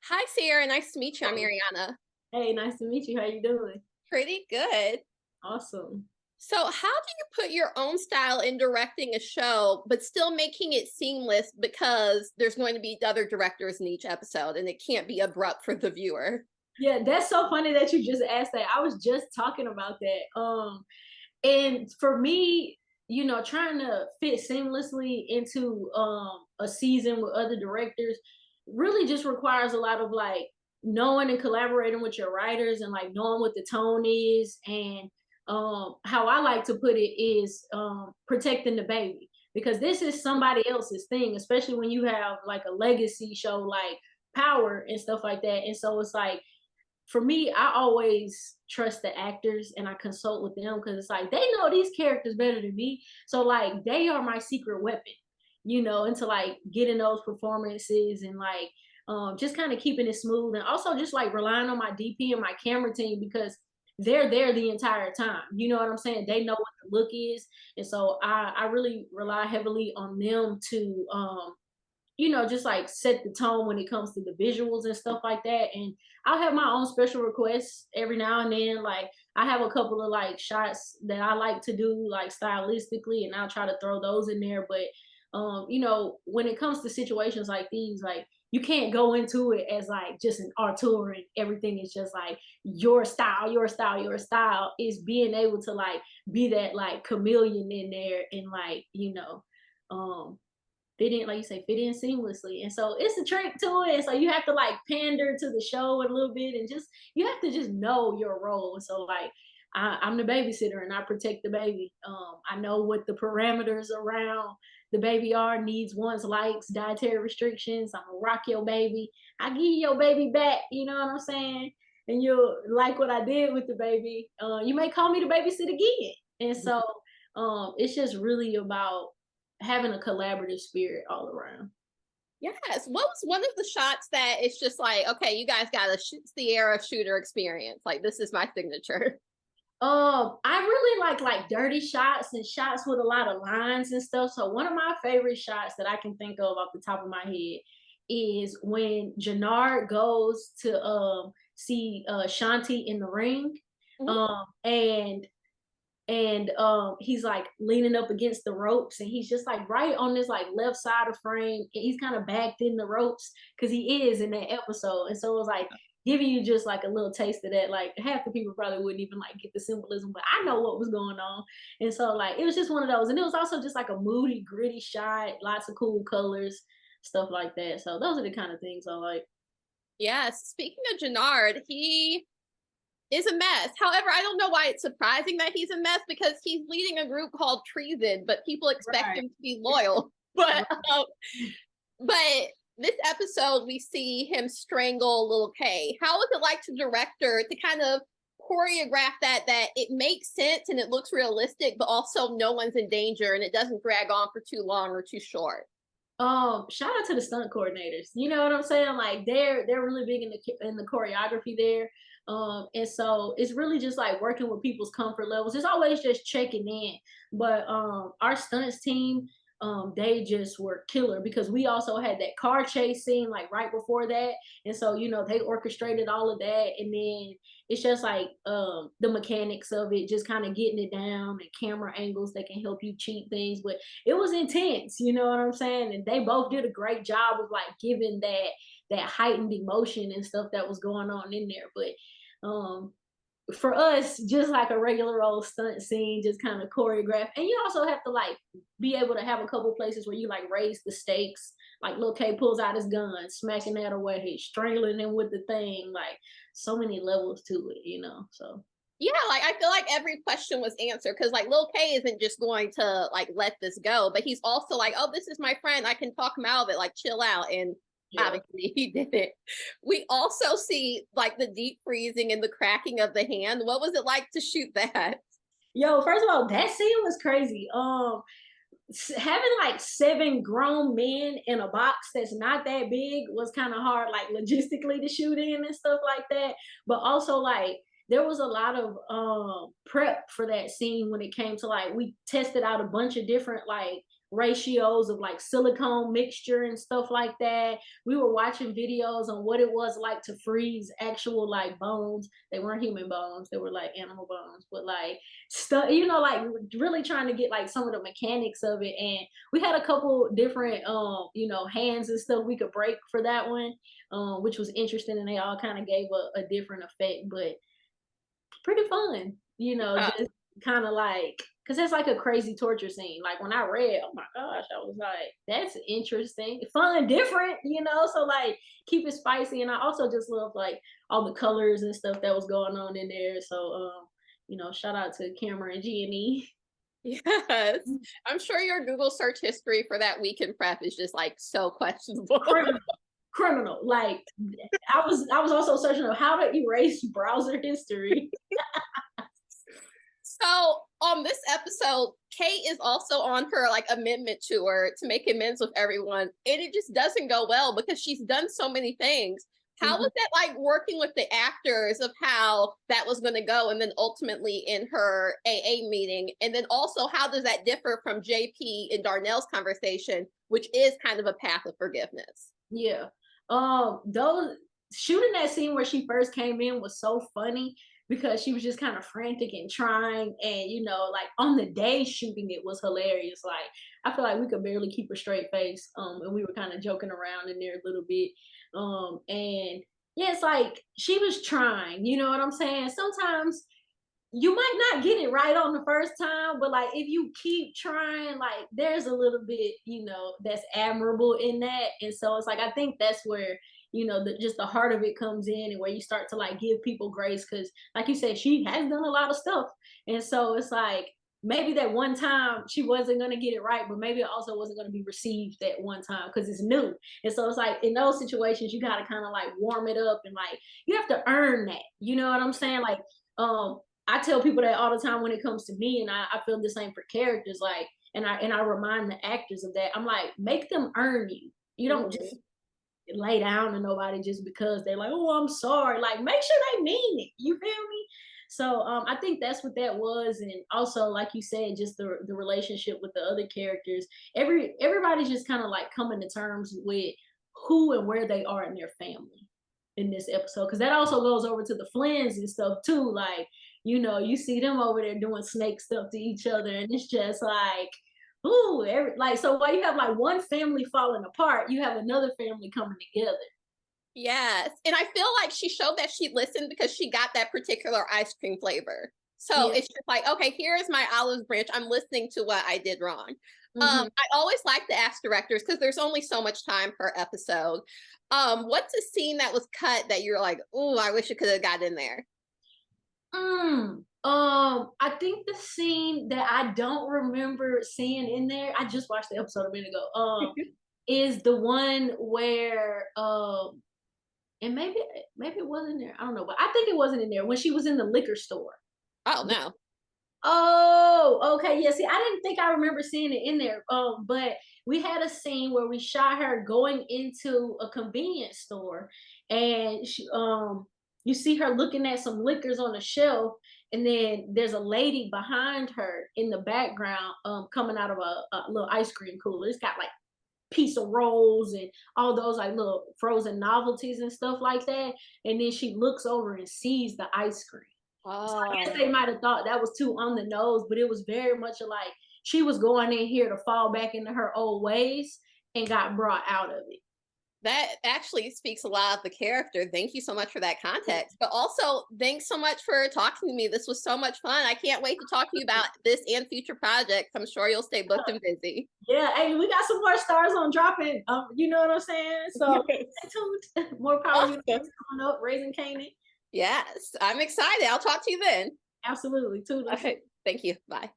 Hi, Cierra. Nice to meet you. I'm Mariana. Hey, nice to meet you. How you doing? Pretty good. Awesome. So, how do you put your own style in directing a show, but still making it seamless because there's going to be other directors in each episode and it can't be abrupt for the viewer? Yeah, that's so funny that you just asked that. I was just talking about that. And for me, trying to fit seamlessly into a season with other directors really just requires a lot of like knowing and collaborating with your writers and like knowing what the tone is and how I like to put it is protecting the baby because this is somebody else's thing, especially when you have like a legacy show like Power and stuff like that. And so it's like for me, I always trust the actors and I consult with them because it's like they know these characters better than me. So like they are my secret weapon, into like getting those performances and like just kind of keeping it smooth and also just like relying on my DP and my camera team because they're there the entire time. You know what I'm saying? They know what the look is. And so I really rely heavily on them to just like set the tone when it comes to the visuals and stuff like that. And I'll have my own special requests every now and then. Like I have a couple of like shots that I like to do like stylistically and I'll try to throw those in there. But when it comes to situations like these, like you can't go into it as like just an auteur and everything is just like your style, your style, your style is being able to like be that like chameleon in there and like, um fit in, like you say, fit in seamlessly. And so it's a trick to it. So you have to like pander to the show a little bit and just you have to just know your role. So like I'm the babysitter and I protect the baby. I know what the parameters around the baby are, needs, wants, likes, dietary restrictions. I'm gonna rock your baby. I give you your baby back, you know what I'm saying? And you'll like what I did with the baby. You may call me to babysit again. And so it's just really about having a collaborative spirit all around. Yes. What was one of the shots that it's just like, okay, you guys got a Sierra shooter experience? Like, this is my signature. I really like dirty shots and shots with a lot of lines and stuff. So one of my favorite shots that I can think of off the top of my head is when Jenard goes to see Shanti in the ring. Mhm. And he's like leaning up against the ropes and he's just like right on this like left side of frame and he's kind of backed in the ropes because he is in that episode. And so it was like giving you just like a little taste of that. Like half the people probably wouldn't even like get the symbolism, but I know what was going on. And so like it was just one of those. And it was also just like a moody, gritty shot, lots of cool colors, stuff like that. So those are the kind of things I like. Yes. Speaking of Jenard, he is a mess. However, I don't know why it's surprising that he's a mess because he's leading a group called Treason, but people expect Right. him to be loyal. But Right. but this episode we see him strangle Lil K. How was it like to director to kind of choreograph that it makes sense and it looks realistic, but also no one's in danger and it doesn't drag on for too long or too short? Shout out to the stunt coordinators. You know what I'm saying? Like they're really big in the choreography there. And so it's really just like working with people's comfort levels. It's always just checking in. But our stunts team, they just were killer because we also had that car chase scene like right before that. And so, they orchestrated all of that. And then it's just like the mechanics of it, just kind of getting it down and camera angles that can help you cheat things. But it was intense, you know what I'm saying? And they both did a great job of like giving that heightened emotion and stuff that was going on in there. But for us, just like a regular old stunt scene, just kind of choreographed. And you also have to like be able to have a couple places where you like raise the stakes. Like Lil K pulls out his gun, smacking that away, strangling him with the thing. Like so many levels to it. So Yeah, like I feel like every question was answered because like Lil K isn't just going to like let this go, but he's also like, oh, this is my friend. I can talk him out of it, like chill out. And yeah. obviously he did it. We also see like the deep freezing and the cracking of the hand. What was it like to shoot that? Yo, first of all, that scene was crazy. Having like seven grown men in a box that's not that big was kind of hard, like logistically to shoot in and stuff like that. But also like there was a lot of prep for that scene when it came to like we tested out a bunch of different like ratios of like silicone mixture and stuff like that. We were watching videos on what it was like to freeze actual like bones. They weren't human bones, they were like animal bones, but like stuff, you know, like really trying to get like some of the mechanics of it. And we had a couple different you know, hands and stuff we could break for that one, which was interesting, and they all kind of gave a different effect, but pretty fun, you know, just kind of like, because it's like a crazy torture scene. Like when I read, oh my gosh, I was like, that's interesting, fun, different, you know. So like keep it spicy, and I also just love like all the colors and stuff that was going on in there. So you know, shout out to Cameron and G&E. Yes, I'm sure your Google search history for that week in prep is just like so questionable. Criminal. Like I was also searching on how to erase browser history. So on this episode, Kate is also on her like amendment tour to make amends with everyone, and it just doesn't go well because she's done so many things. How was that like working with the actors of how that was going to go, and then ultimately in her AA meeting? And then also, how does that differ from JP and Darnell's conversation, which is kind of a path of forgiveness? Yeah. Those shooting that scene where she first came in was so funny because she was just kind of frantic and trying, and you know, like on the day shooting it was hilarious. Like I feel like we could barely keep a straight face, and we were kind of joking around in there a little bit, and yeah, it's like she was trying, you know what I'm saying? Sometimes you might not get it right on the first time, but like if you keep trying, like there's a little bit, you know, that's admirable in that. And so it's like I think that's where, you know, just the heart of it comes in, and where you start to like give people grace, because like you said, she has done a lot of stuff. And so it's like maybe that one time she wasn't going to get it right, but maybe it also wasn't going to be received that one time because it's new. And so it's like in those situations you got to kind of like warm it up, and like you have to earn that, you know what I'm saying? Like I tell people that all the time when it comes to me, and I feel the same for characters. Like, and I remind the actors of that. I'm like, make them earn you. You don't just lay down to nobody just because they're like, oh, I'm sorry. Like, make sure they mean it. You feel me? So I think that's what that was. And also, like you said, just the relationship with the other characters. Everybody's just kind of like coming to terms with who and where they are in their family in this episode, because that also goes over to the Flynns and stuff too. Like, you know, you see them over there doing snake stuff to each other, and it's just like, ooh, like, so while you have like one family falling apart, you have another family coming together. Yes, and I feel like she showed that she listened because she got that particular ice cream flavor. So it's just like, okay, here's my olive branch. I'm listening to what I did wrong. I always like to ask directors, because there's only so much time per episode. What's a scene that was cut that you're like, oh, I wish it could have got in there? I think the scene that I don't remember seeing in there, I just watched the episode a minute ago, is the one where and maybe it wasn't there. I don't know, but I think it wasn't in there when she was in the liquor store. Oh no. Oh, okay. Yeah, see, I didn't think I remember seeing it in there. But we had a scene where we shot her going into a convenience store, and she, you see her looking at some liquors on the shelf, and then there's a lady behind her in the background, coming out of a little ice cream cooler. It's got like piece of rolls and all those like little frozen novelties and stuff like that. And then she looks over and sees the ice cream. So I guess they might have thought that was too on the nose, but it was very much like she was going in here to fall back into her old ways and got brought out of it. That actually speaks a lot of the character. Thank you so much for that context. But also, thanks so much for talking to me. This was so much fun. I can't wait to talk to you about this and future projects. I'm sure you'll stay booked and busy. Yeah, hey, we got some more stars on dropping. You know what I'm saying? So stay tuned. More power to you coming up, Raising Canaan. Yes, I'm excited. I'll talk to you then. Absolutely. Okay. Thank you. Bye.